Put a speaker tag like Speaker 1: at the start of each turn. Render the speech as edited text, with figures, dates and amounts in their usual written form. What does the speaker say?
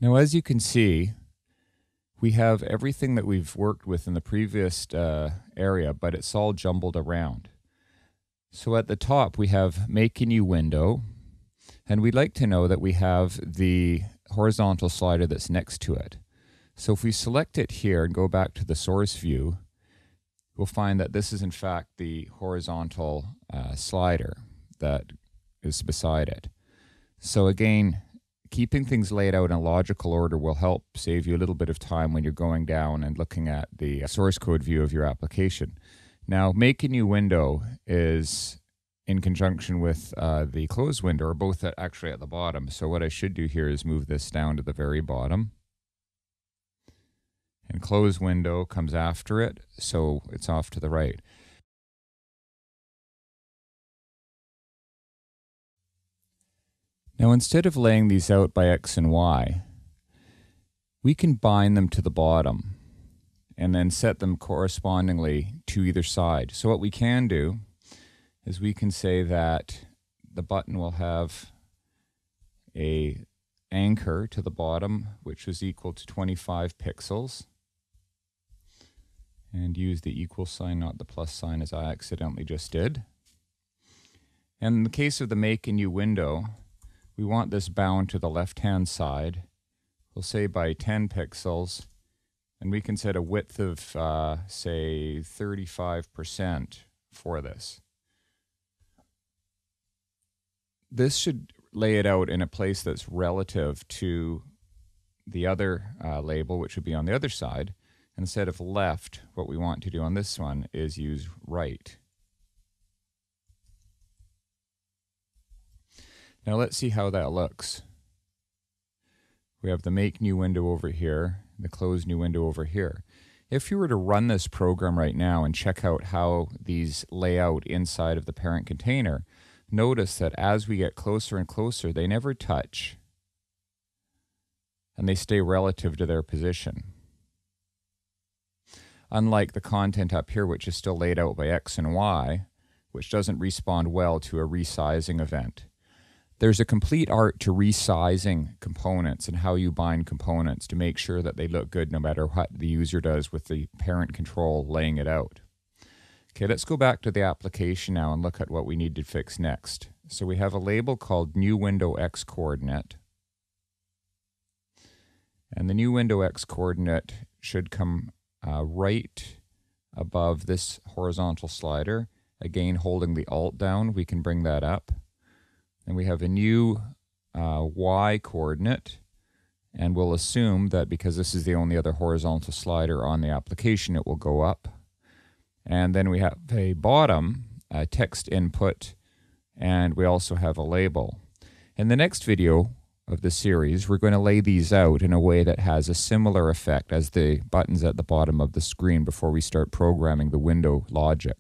Speaker 1: Now, as you can see, we have everything that we've worked with in the previous area, but it's all jumbled around. So at the top, we have Make a New Window, and we'd like to know that we have the horizontal slider that's next to it. So if we select it here and go back to the source view, we'll find that this is in fact the horizontal slider that is beside it. So again, keeping things laid out in a logical order will help save you a little bit of time when you're going down and looking at the source code view of your application. Now, Make a New Window is in conjunction with the Close Window, are both actually at the bottom. So what I should do here is move this down to the very bottom. And Close Window comes after it, so it's off to the right. Now, instead of laying these out by X and Y, we can bind them to the bottom and then set them correspondingly to either side. So what we can do is we can say that the button will have an anchor to the bottom, which is equal to 25 pixels. And use the equal sign, not the plus sign, as I accidentally just did. And in the case of the Make a New Window, we want this bound to the left-hand side. We'll say by 10 pixels, and we can set a width of, say, 35% for this. This should lay it out in a place that's relative to the other label, which would be on the other side. Instead of left, what we want to do on this one is use right. Now let's see how that looks. We have the Make New Window over here, the Close New Window over here. If you were to run this program right now and check out how these lay out inside of the parent container, notice that as we get closer and closer, they never touch, and they stay relative to their position. Unlike the content up here, which is still laid out by X and Y, which doesn't respond well to a resizing event. There's a complete art to resizing components and how you bind components to make sure that they look good no matter what the user does with the parent control laying it out. Okay, let's go back to the application now and look at what we need to fix next. So we have a label called New Window X Coordinate. And the New Window X Coordinate should come right above this horizontal slider. Again, holding the Alt down, we can bring that up. And we have a new Y coordinate, and we'll assume that because this is the only other horizontal slider on the application, it will go up. And then we have a bottom text input, and we also have a label. In the next video of the series, we're going to lay these out in a way that has a similar effect as the buttons at the bottom of the screen before we start programming the window logic.